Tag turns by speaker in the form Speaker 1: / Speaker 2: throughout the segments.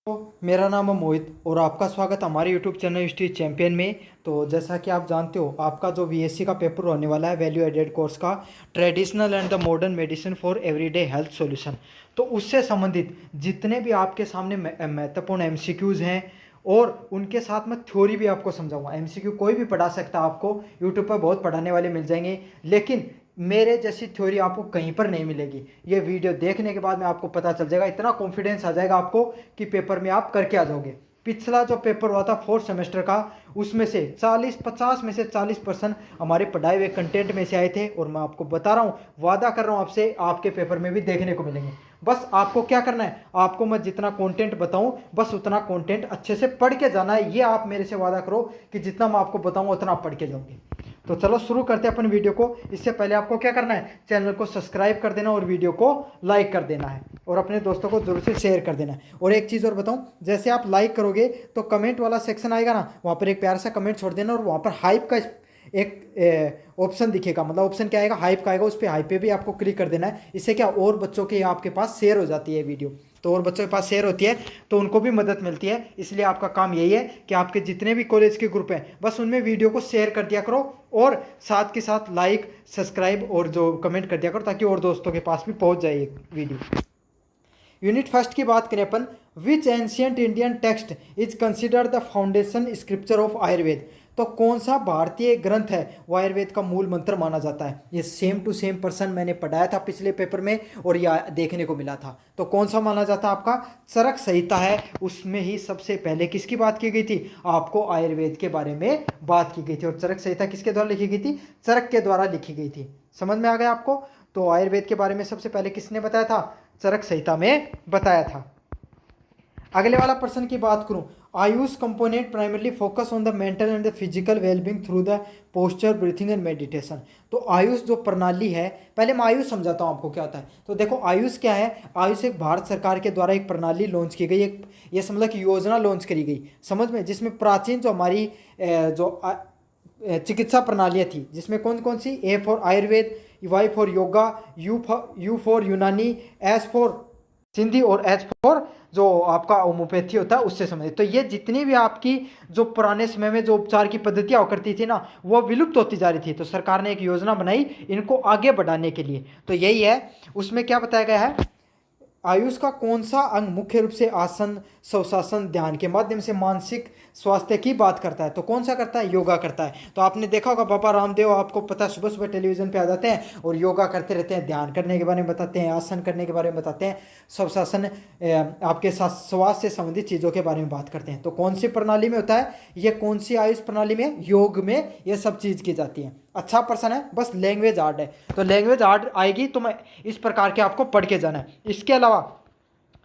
Speaker 1: मेरा नाम है मोहित और आपका स्वागत हमारे यूट्यूब चैनल हिस्ट्री चैंपियन में। तो जैसा कि आप जानते हो, आपका जो बीएससी का पेपर होने वाला है वैल्यू एडेड कोर्स का, traditional and the modern medicine for everyday health solution, तो उससे संबंधित जितने भी आपके सामने महत्वपूर्ण एमसीक्यूज़ हैं और उनके साथ में थ्योरी भी आपको समझाऊंगा। एमसीक्यू कोई भी पढ़ा सकता है, आपको यूट्यूब पर बहुत पढ़ाने वाले मिल जाएंगे, लेकिन मेरे जैसी थ्योरी आपको कहीं पर नहीं मिलेगी। ये वीडियो देखने के बाद में आपको पता चल जाएगा, इतना कॉन्फिडेंस आ जाएगा आपको कि पेपर में आप करके आ जाओगे। पिछला जो पेपर हुआ था फोर्थ सेमेस्टर का, उसमें से 40-50 में से 40% हमारे पढ़ाए हुए कंटेंट में से आए थे, और मैं आपको बता रहा हूँ, वादा कर रहा हूँ आपसे, आपके पेपर में भी देखने को मिलेंगे। बस आपको क्या करना है, आपको मैं जितना कंटेंट बताऊं बस उतना कंटेंट अच्छे से पढ़ के जाना है। ये आप मेरे से वादा करो कि जितना मैं आपको बताऊंगा उतना आप पढ़ के जाओगे। तो चलो शुरू करते हैं अपन वीडियो को। इससे पहले आपको क्या करना है, चैनल को सब्सक्राइब कर देना और वीडियो को लाइक कर देना है और अपने दोस्तों को जरूर से शेयर कर देना है। और एक चीज़ और बताऊं, जैसे आप लाइक करोगे तो कमेंट वाला सेक्शन आएगा ना, वहाँ पर एक प्यारा सा कमेंट छोड़ देना और वहाँ पर हाइप का एक ऑप्शन दिखेगा, मतलब ऑप्शन क्या आएगा, हाइप का आएगा। उस पर हाइप पे भी आपको क्लिक कर देना है। इससे क्या और बच्चों के आपके पास शेयर हो जाती है वीडियो, तो और बच्चों के पास शेयर होती है तो उनको भी मदद मिलती है। इसलिए आपका काम यही है कि आपके जितने भी कॉलेज के ग्रुप हैं बस उनमें वीडियो को शेयर कर दिया करो और साथ के साथ लाइक सब्सक्राइब और जो कमेंट कर दिया करो, ताकि और दोस्तों के पास भी पहुंच जाए ये वीडियो। यूनिट फर्स्ट की बात करें अपन, which ancient Indian text is considered the foundation scripture of Ayurveda. तो कौन सा भारतीय ग्रंथ है वो आयुर्वेद का मूल मंत्र माना जाता है। ये सेम टू सेम पर्सन मैंने पढ़ाया था पिछले पेपर में और यह देखने को मिला था। तो कौन सा माना जाता है आपका, चरक संहिता है। उसमें ही सबसे पहले किसकी बात की गई थी, आपको आयुर्वेद के बारे में बात की गई थी। और चरक संहिता किसके द्वारा लिखी गई थी, चरक के द्वारा लिखी गई थी। समझ में आ गया आपको। तो आयुर्वेद के बारे में सबसे पहले किसने बताया था, चरक संहिता में बताया था। अगले वाला प्रश्न की बात करूं, Ayush component primarily focus on the mental and the physical wellbeing through the posture breathing and meditation. तो आयुष जो प्रणाली है, पहले मैं आयुष समझाता हूं आपको क्या होता है। तो देखो आयुष क्या है, आयुष एक भारत सरकार के द्वारा एक प्रणाली लॉन्च की गई, एक ये समझ कि योजना लॉन्च करी गई, समझ में, जिसमें प्राचीन जो हमारी चिकित्सा प्रणालियाँ थी, जिसमें कौन कौन सी, A for Ayurveda, Y for yoga, U for Unani, S for Sindhi और एच फॉर जो आपका होम्योपैथी होता है उससे संबंधित। तो ये जितनी भी आपकी जो पुराने समय में जो उपचार की पद्धतियाँ हुआ करती थी ना, वो विलुप्त होती जा रही थी। तो सरकार ने एक योजना बनाई इनको आगे बढ़ाने के लिए। तो यही है, उसमें क्या बताया गया है, आयुष का कौन सा अंग मुख्य रूप से आसन, स्वशासन, ध्यान के माध्यम से मानसिक स्वास्थ्य की बात करता है। तो कौन सा करता है, योगा करता है। तो आपने देखा होगा बाबा रामदेव, आपको पता है, सुबह सुबह टेलीविजन पे आ जाते हैं और योगा करते रहते हैं, ध्यान करने के बारे में बताते हैं, आसन करने के बारे में बताते हैं, स्वशासन आपके साथ स्वास्थ्य से संबंधित चीज़ों के बारे में बात करते हैं। तो कौन सी प्रणाली में होता है ये, कौन सी आयुष प्रणाली में, योग में ये सब चीज़ की जाती है। अच्छा प्रश्न है, बस लैंग्वेज आर्ट है। तो लैंग्वेज आर्ट आएगी तो मैं इस प्रकार के आपको पढ़ के जाना है। इसके अलावा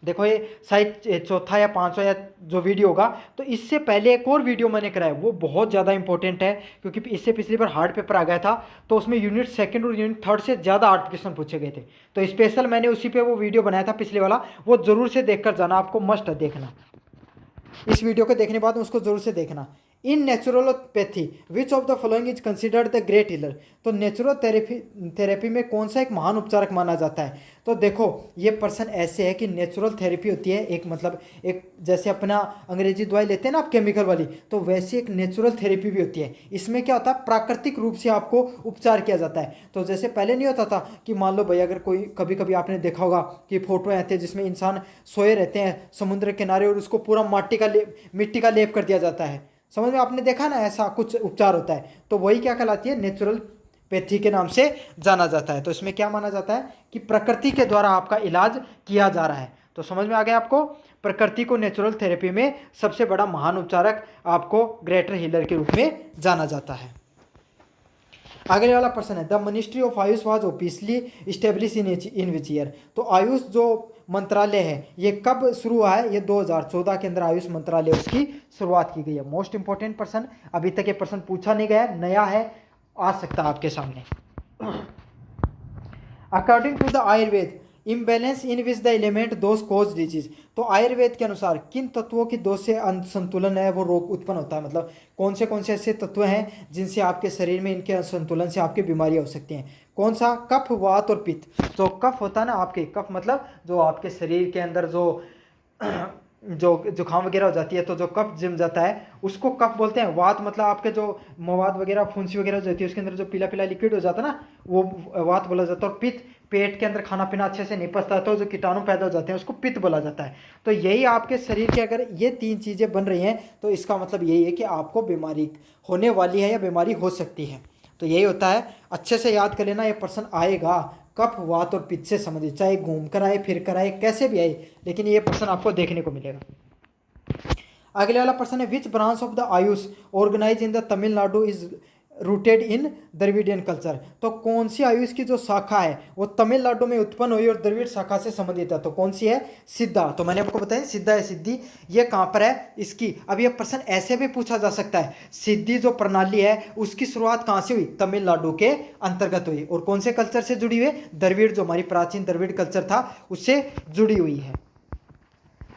Speaker 1: देखो ये शायद चौथा या पांचवा या जो वीडियो होगा, तो इससे पहले एक और वीडियो मैंने कराया, वो बहुत ज़्यादा इंपॉर्टेंट है, क्योंकि इससे पिछली बार हार्ड पेपर आ गया था तो उसमें यूनिट सेकंड और यूनिट थर्ड से ज़्यादा हार्ड क्वेश्चन पूछे गए थे। तो स्पेशल मैंने उसी पे वो वीडियो बनाया था पिछले वाला, वो ज़रूर से देखकर जाना, आपको मस्ट है देखना। इस वीडियो को देखने के बाद उसको जरूर से देखना। In naturopathy which of the following is considered the great healer. तो नेचुरल थेरेपी में कौन सा एक महान उपचारक माना जाता है। तो देखो ये प्रश्न ऐसे है कि नेचुरल थेरेपी होती है एक, मतलब एक जैसे अपना अंग्रेजी दवाई लेते हैं ना आप केमिकल वाली, तो वैसे एक नेचुरल थेरेपी भी होती है। इसमें क्या होता है, प्राकृतिक रूप से आपको उपचार किया जाता है। तो जैसे पहले नहीं होता था कि मान लो भाई, अगर कोई कभी कभी आपने देखा होगा कि फोटो आते हैं जिसमें इंसान सोए रहते हैं समुद्र किनारे और उसको पूरा मिट्टी का लेप कर दिया जाता है, समझ में, आपने देखा ना, ऐसा कुछ उपचार होता है। तो वही क्या कहलाती है, नेचुरल पैथी के नाम से जाना जाता है। तो इसमें क्या माना जाता है कि प्रकृति के द्वारा आपका इलाज किया जा रहा है। तो समझ में आ गया आपको, प्रकृति को नेचुरल थेरेपी में सबसे बड़ा महान उपचारक आपको ग्रेटर हीलर के रूप में जाना जाता है। आगे वाला प्रश्न है, the ministry of Ayush was officially establish in which year. तो आयुष जो मंत्रालय है ये कब शुरू हुआ है, ये 2014 के अंदर आयुष मंत्रालय उसकी शुरुआत की गई है। मोस्ट इंपॉर्टेंट प्रश्न, अभी तक ये प्रश्न पूछा नहीं गया, नया है, आ सकता है आपके सामने। According to the Ayurveda, imbalance in which the element dosha cause disease. तो आयुर्वेद के अनुसार किन तत्वों की दोष से असंतुलन है वो रोग उत्पन्न होता है, मतलब कौन से ऐसे तत्व हैं जिनसे आपके शरीर में इनके असंतुलन से आपकी बीमारियां हो सकती हैं। कौन सा, कफ, वात और पित्त। तो कफ होता है ना आपके, कफ मतलब जो आपके शरीर के अंदर जो जो जुकाम वगैरह हो जाती है तो जो कफ जम जाता है उसको कफ बोलते हैं। वात मतलब आपके जो मवाद वगैरह फुंसी वगैरह जो होती है उसके अंदर जो पीला पीला लिक्विड हो जाता है ना, वो वात बोला जाता है। और पित्त, पेट के अंदर खाना पीना अच्छे से नहीं पचता तो जो कीटाणु पैदा हो जाते हैं उसको पित्त बोला जाता है। तो यही आपके शरीर के अगर ये 3 चीज़ें बन रही हैं तो इसका मतलब यही है कि आपको बीमारी होने वाली है या बीमारी हो सकती है। तो यही होता है, अच्छे से याद कर लेना। ये प्रश्न आएगा कफ, वात और पित्त से संबंधित, चाहे घूम कर आए, फिर कर आए, कैसे भी आए, लेकिन ये प्रश्न आपको देखने को मिलेगा। अगले वाला प्रश्न है which branch of the AYUSH organise in the Tamil Nadu is rooted in Dravidian culture. तो कौन सी आयुष की जो शाखा है वो तमिलनाडु में उत्पन्न हुई और द्रविड़ शाखा से संबंधित है, तो कौन सी है? सिद्धा। तो मैंने आपको बताया सिद्धा है, सिद्धि, ये कहाँ पर है इसकी। अब ये प्रश्न ऐसे भी पूछा जा सकता है, सिद्धि जो प्रणाली है उसकी शुरुआत कहाँ से हुई? तमिलनाडु के अंतर्गत हुई। और कौन से कल्चर से जुड़ी हुई? द्रविड़, जो हमारी प्राचीन द्रविड़ कल्चर था उससे जुड़ी हुई है।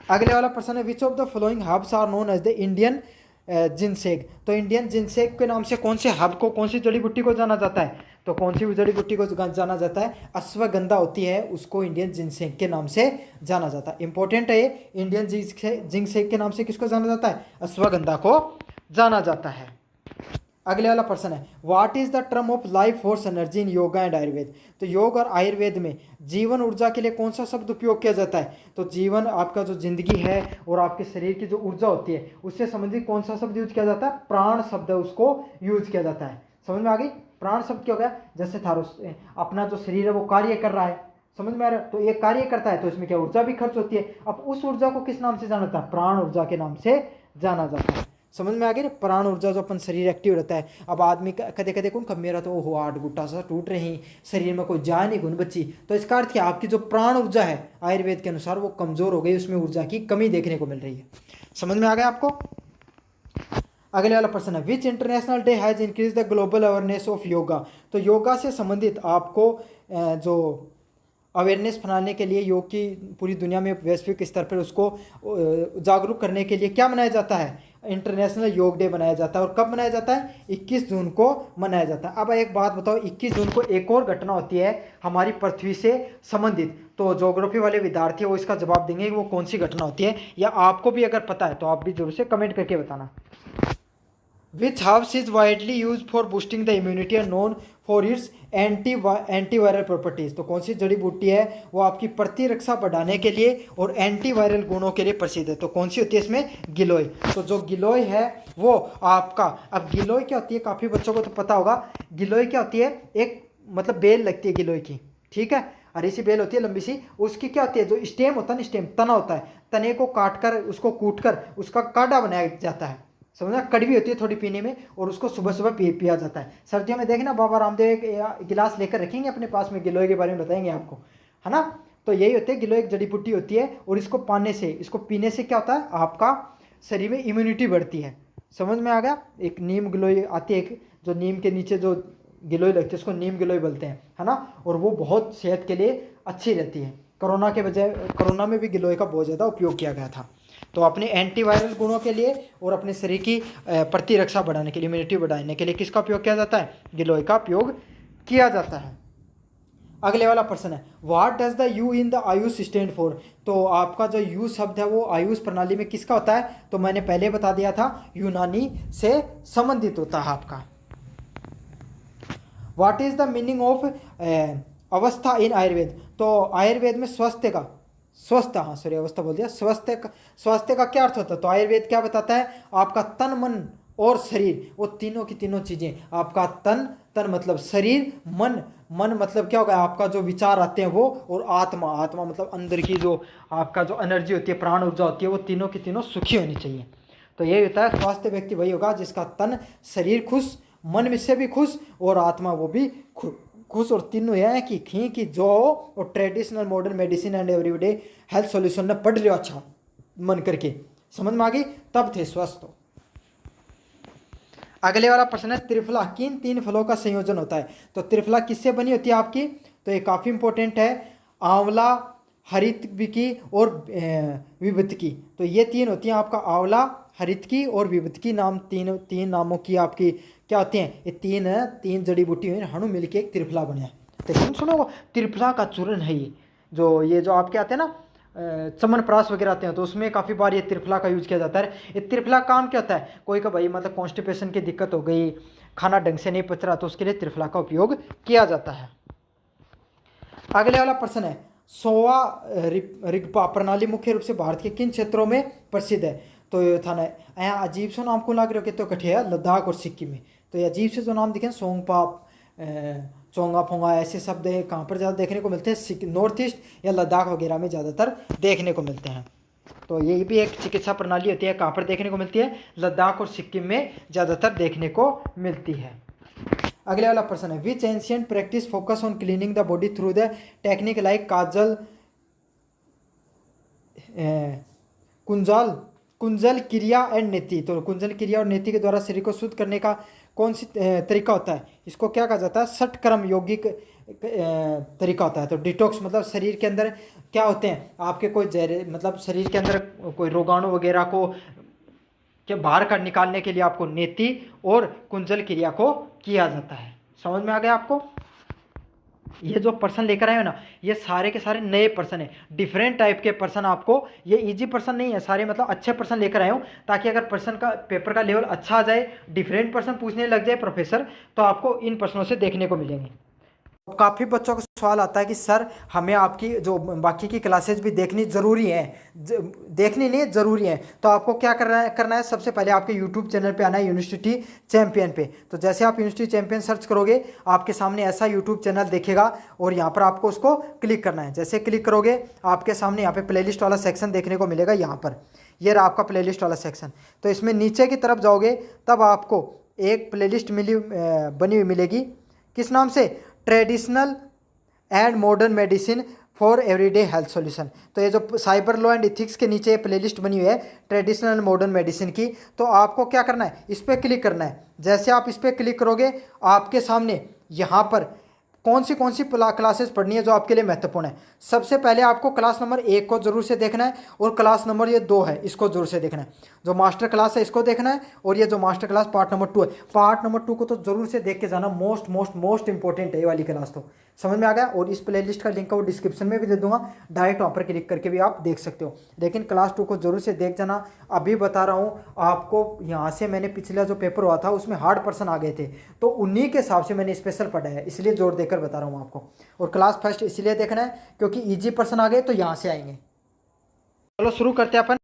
Speaker 1: अगले वाला प्रश्न है which of the following herbs are known as the Indian ginseng. तो इंडियन जिनसेक के नाम से कौन से हब को, कौन सी जड़ी बूटी को जाना जाता है? तो कौन सी जड़ी बूटी को जाना जाता है? अश्वगंधा होती है, उसको इंडियन जिनसेक के नाम से जाना जाता है। इंपॉर्टेंट है ये, इंडियन जिनसेक के नाम से किसको जाना जाता है? अश्वगंधा को जाना जाता है। अगले वाला प्रश्न है what is the term of life force energy in yoga and Ayurveda. तो योग और आयुर्वेद में जीवन ऊर्जा के लिए कौन सा शब्द उपयोग किया जाता है? तो जीवन आपका जो जिंदगी है और आपके शरीर की जो ऊर्जा होती है उससे संबंधित कौन सा शब्द यूज किया जाता है? प्राण शब्द है, उसको यूज किया जाता है। समझ में आ गई? प्राण शब्द क्या हो गया? जैसे थारो अपना जो शरीर है वो कार्य कर रहा है, समझ में आ रहा है? तो ये कार्य करता है तो इसमें क्या ऊर्जा भी खर्च होती है। अब उस ऊर्जा को किस नाम से जाना जाता है? प्राण ऊर्जा के नाम से जाना जाता है। समझ में आ गया ना? प्राण ऊर्जा जो अपन शरीर एक्टिव रहता है। अब आदमी कदे कदे कौन कब मेरा तो ओहो 8 गुट्टा सा टूट रहे हैं, शरीर में कोई जान नहीं गुन बच्ची, तो इसका अर्थ क्या? आपकी जो प्राण ऊर्जा है आयुर्वेद के अनुसार वो कमजोर हो गई, उसमें ऊर्जा की कमी देखने को मिल रही है। समझ में आ गया आपको? अगले वाला प्रश्न है विच international day has increase the global awareness of yoga. तो योगा से संबंधित आपको जो अवेयरनेस फैलाने के लिए योग की पूरी दुनिया में वैश्विक स्तर पर उसको जागरूक करने के लिए क्या मनाया जाता है? इंटरनेशनल योग डे मनाया जाता है। और कब मनाया जाता है? 21 जून को मनाया जाता है। अब एक बात बताओ, 21 जून को एक और घटना होती है हमारी पृथ्वी से संबंधित, तो ज्योग्राफी वाले विद्यार्थी वो इसका जवाब देंगे कि वो कौन सी घटना होती है, या आपको भी अगर पता है तो आप भी जरूर से कमेंट करके बताना। Which herbs is widely used for boosting the immunity and known for its antiviral properties. तो कौन सी जड़ी बूटी है वो आपकी प्रतिरक्षा बढ़ाने के लिए और एंटीवायरल गुणों के लिए प्रसिद्ध है? तो कौन सी होती है इसमें? गिलोय। तो जो गिलोय है वो आपका, अब गिलोय क्या होती है काफ़ी बच्चों को तो पता होगा। गिलोय क्या होती है? एक मतलब बेल लगती है गिलोय की, ठीक है, हरी सी बेल होती है लंबी सी, उसकी क्या होती है जो स्टेम होता है ना, स्टेम तना होता है, तने को काट कर उसको कूट कर उसका काढ़ा बनाया जाता है। समझना? कड़वी होती है थोड़ी पीने में और उसको सुबह सुबह पिया जाता है। सर्दियों में देखना बाबा रामदेव एक गिलास लेकर रखेंगे अपने पास में, गिलोय के बारे में बताएंगे आपको, है ना। तो यही होते हैं, गिलोय एक जड़ी बूटी होती है और इसको पाने से, इसको पीने से क्या होता है? आपका शरीर में इम्यूनिटी बढ़ती है। समझ में आ गया? एक नीम गिलोय आती है, एक जो नीम के नीचे जो गिलोय लगती है उसको नीम गिलोय बोलते हैं, है ना। और वो बहुत सेहत के लिए अच्छी रहती है। कोरोना में भी गिलोय का बहुत ज़्यादा उपयोग किया गया था। तो अपने एंटीवायरल गुणों के लिए और अपने शरीर की प्रतिरक्षा बढ़ाने के लिए, इम्यूनिटी बढ़ाने के लिए किसका उपयोग किया जाता है? गिलोय का उपयोग किया जाता है। अगले वाला प्रश्न है what does the you in the Ayush stand for. तो आपका जो यू शब्द है वो आयुष प्रणाली में किसका होता है? तो मैंने पहले बता दिया था, यूनानी से संबंधित होता है आपका। What is the meaning of अवस्था इन आयुर्वेद। तो आयुर्वेद में स्वास्थ्य का क्या अर्थ होता है? तो आयुर्वेद क्या बताता है? आपका तन, मन और शरीर, वो तीनों की तीनों चीजें, आपका तन मतलब शरीर, मन मतलब क्या होगा? आपका जो विचार आते हैं वो, और आत्मा मतलब अंदर की जो आपका जो एनर्जी होती है, प्राण ऊर्जा होती है, वो तीनों की तीनों सुखी होनी चाहिए। तो यही होता है स्वास्थ्य व्यक्ति वही होगा जिसका तन शरीर खुश, मन में से भी खुश और आत्मा वो भी खुश, और तीनों यह है कि जो और traditional modern medicine and everyday health solution ने पढ़ लियो अच्छा मन करके, समझ में आ गई, तब थे स्वस्थ। अगले वाला प्रश्न है त्रिफला किन 3 फलों का संयोजन होता है? तो त्रिफला किससे बनी होती है आपकी? तो ये काफ़ी इंपॉर्टेंट है, आंवला, हरितकी और विभूतिकी। तो ये 3 होती हैं आपका, आंवला, हरितकी और विभूतिकी नाम, तीन नामों की आपकी क्या होती हैं? ये 3 जड़ी बूटी हुई हणु मिल के एक त्रिफला बना है। तो सुनो, त्रिफला का चूर्ण है ये जो आपके आते हैं ना च्यवनप्राश वगैरह आते हैं तो उसमें काफ़ी बार ये त्रिफला का यूज़ किया जाता है। ये त्रिफला काम क्या होता है, कोई का भाई मतलब कॉन्स्टिपेशन की दिक्कत हो गई, खाना ढंग से नहीं पच रहा, तो उसके लिए त्रिफला का उपयोग किया जाता है। अगले वाला प्रश्न है, सोवा रिगपा प्रणाली मुख्य रूप से भारत के किन क्षेत्रों में प्रसिद्ध है? तो ये था ना, यहाँ अजीब सा नाम को लग रहा है कि तो कठे है लद्दाख और सिक्किम में। तो ये अजीब से जो नाम दिखे सोंगपाप, चोंगा फोंगा, ऐसे शब्द कहाँ पर ज़्यादा देखने को मिलते हैं? नॉर्थ ईस्ट या लद्दाख वगैरह में ज़्यादातर देखने को मिलते हैं। तो ये भी एक चिकित्सा प्रणाली होती है, कहाँ पर देखने को मिलती है? लद्दाख और सिक्किम में ज़्यादातर देखने को मिलती है। अगले वाला प्रश्न है, which ancient practice focus on cleaning the body through the technique like kajal kunjal kriya and नेति? तो कुंजल क्रिया और नेति के द्वारा शरीर को शुद्ध करने का कौन सी तरीका होता है? इसको क्या कहा जाता है? षटक्रम यौगिक तरीका होता है। तो डिटॉक्स मतलब शरीर के अंदर क्या होते हैं आपके कोई जहर, मतलब शरीर के अंदर कोई रोगाणु वगैरह को के बाहर कर निकालने के लिए आपको नेति और कुंजल क्रिया को किया जाता है। समझ में आ गया आपको? ये जो पर्सन लेकर आए हो ना, ये सारे के सारे नए पर्सन है, डिफरेंट टाइप के पर्सन। आपको ये इजी पर्सन नहीं है, सारे मतलब अच्छे पर्सन लेकर आए हो, ताकि अगर पर्सन का पेपर का लेवल अच्छा आ जाए, डिफरेंट पर्सन पूछने लग जाए प्रोफेसर, तो आपको इन पर्सनों से देखने को मिलेंगे। काफ़ी बच्चों का सवाल आता है कि सर हमें आपकी जो बाकी की क्लासेज भी देखनी ज़रूरी है, देखनी नहीं ज़रूरी है। तो आपको क्या करना है, सबसे पहले आपके यूट्यूब चैनल पे आना है, यूनिवर्सिटी चैंपियन पे। तो जैसे आप यूनिवर्सिटी चैंपियन सर्च करोगे, आपके सामने ऐसा यूट्यूब चैनल देखेगा और यहाँ पर आपको उसको क्लिक करना है। जैसे क्लिक करोगे, आपके सामने यहाँ पर प्ले वाला सेक्शन देखने को मिलेगा। यहाँ पर ये रहा आपका प्ले वाला सेक्शन। तो इसमें नीचे की तरफ जाओगे, तब आपको एक प्ले बनी हुई मिलेगी, किस नाम से? Traditional and modern medicine for everyday health solution. तो ये जो साइबर लॉ एंड इथिक्स के नीचे प्लेलिस्ट बनी हुई है ट्रेडिशनल एंड मॉडर्न मेडिसिन की, तो आपको क्या करना है? इस पर क्लिक करना है। जैसे आप इस पर क्लिक करोगे, आपके सामने यहाँ पर कौन सी क्लासेस पढ़नी है जो आपके लिए महत्वपूर्ण है। सबसे पहले आपको क्लास नंबर 1 को जरूर से देखना है, और क्लास नंबर ये 2 है, इसको जरूर से देखना है। जो मास्टर क्लास है इसको देखना है, और ये जो मास्टर क्लास पार्ट नंबर 2 है, पार्ट नंबर 2 को तो जरूर से देख के जाना। मोस्ट इंपॉर्टेंट है ये वाली क्लास। तो समझ में आ गया? और इस प्लेलिस्ट का लिंक वो डिस्क्रिप्शन में भी दे दूंगा, डायरेक्ट वहाँ पर क्लिक करके भी आप देख सकते हो। लेकिन क्लास 2 को जरूर से देख जाना। अभी बता रहा हूँ आपको, यहाँ से मैंने पिछला जो पेपर हुआ था उसमें हार्ड पर्सन आ गए थे, तो उन्हीं के हिसाब से मैंने स्पेशल पढ़ा है, इसलिए जोर देकर बता रहा हूँ आपको। और क्लास फर्स्ट इसलिए देखना है क्योंकि इजी पर्सन आ गए तो यहाँ से आएंगे। चलो शुरू करते हैं अपन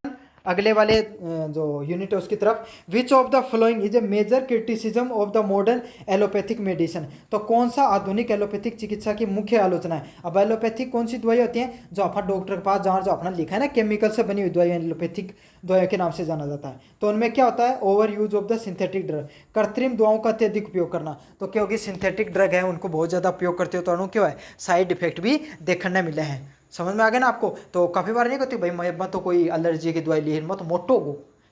Speaker 1: अगले वाले जो यूनिट है उसकी तरफ। Which of the following is a major criticism of the modern allopathic medicine? तो कौन सा आधुनिक एलोपैथिक चिकित्सा की मुख्य आलोचना है? अब एलोपैथिक कौन सी दवाई होती हैं? जो अपना डॉक्टर के पास जहाँ जो अपना लिखा है ना, केमिकल से बनी हुई दवाई एलोपैथिक दवाइयों के नाम से जाना जाता है। तो उनमें क्या होता है? Over use of the synthetic drug, कृत्रिम दवाओं का अत्यधिक उपयोग करना। तो क्योंकि सिंथेटिक ड्रग है उनको बहुत ज़्यादा उपयोग करते हो, तो उनको क्यों है साइड इफेक्ट भी देखने मिले हैं। समझ में आ गया ना आपको? तो काफ़ी बार नहीं कहती भाई मैं तो कोई एलर्जी की दवाई ली, मैं तो मोटो हो,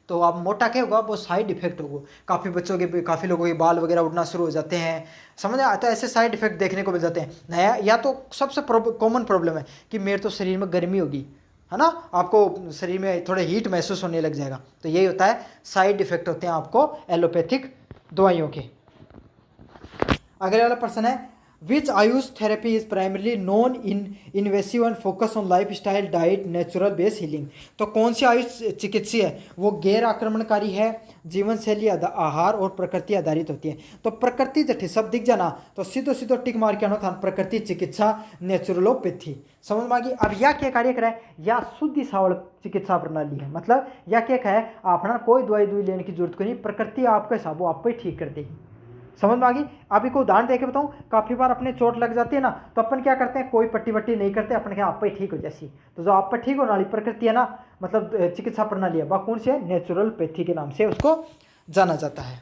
Speaker 1: तो आप मोटा क्या होगा? वो साइड इफेक्ट होगा। काफ़ी बच्चों के, काफ़ी लोगों के बाल वगैरह उड़ना शुरू हो जाते हैं। समझ आता है? ऐसे साइड इफेक्ट देखने को मिल जाते हैं। नया या तो सबसे कॉमन प्रॉब्लम है कि मेरे तो शरीर में गर्मी होगी, है ना, आपको शरीर में थोड़े हीट महसूस होने लग जाएगा। तो यही होता है, साइड इफेक्ट होते हैं आपको एलोपैथिक दवाइयों के। अगले वाला प्रश्न है, which AYUSH therapy is primarily non invasive and focus on lifestyle diet natural base healing? तो कौन सी आयुष चिकित्सा है? वो गैर आक्रमणकारी है, जीवन शैली आहार और प्रकृति आधारित होती है। तो प्रकृति जठे सब दिख जाना, तो सीधो टिक मार के आना था प्रकृति चिकित्सा नेचुरलोपैथी। समझ में आ गई? अब यह क्या कार्य करे? या शुद्ध सावल चिकित्सा प्रणाली है, मतलब यह क्या है? अपना कोई दवाई लेने की जरूरत नहीं, प्रकृति आपका हिसाब वो आप ही ठीक कर देगी। समझ में आ गई? अभी को उदाहरण देके बताऊं, काफ़ी बार अपने चोट लग जाती है ना, तो अपन क्या करते हैं? कोई पट्टी वट्टी नहीं करते, अपन क्या आप पे ठीक हो जैसी। तो जो आप पे ठीक होने वाली प्रकृति है ना, मतलब चिकित्सा प्रणाली है, वह कौन सी है? नेचुरलोपैथी के नाम से उसको जाना जाता है।